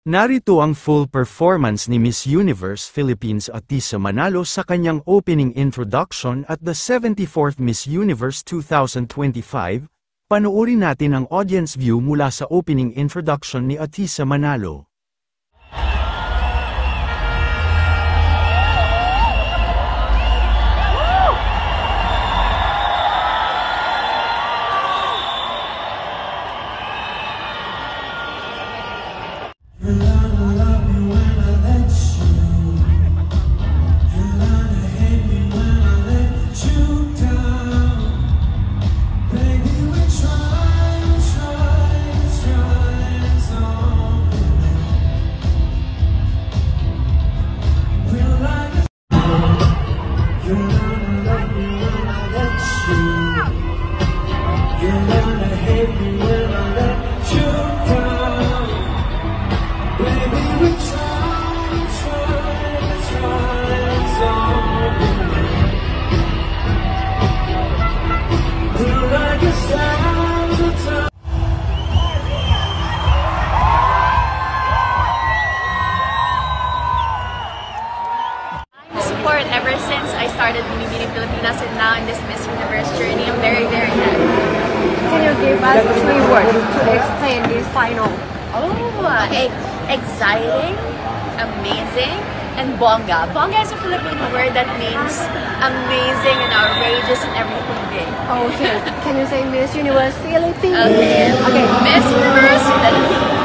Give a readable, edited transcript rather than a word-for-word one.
Narito ang full performance ni Miss Universe Philippines Atisa Manalo sa kanyang opening introduction at the 74th Miss Universe 2025. Panoorin natin ang audience view mula sa opening introduction ni Atisa Manalo. Ever since I started Binibini Pilipinas and now in this Miss Universe journey, I'm very, very happy. Can you give us 3 words to explain this final? Oh, exciting, amazing, and bongga. Bongga is a Filipino word that means amazing and outrageous and everything big. Okay. Can you say Miss Universe Philippines? Okay. Okay. Miss Universe Philippines.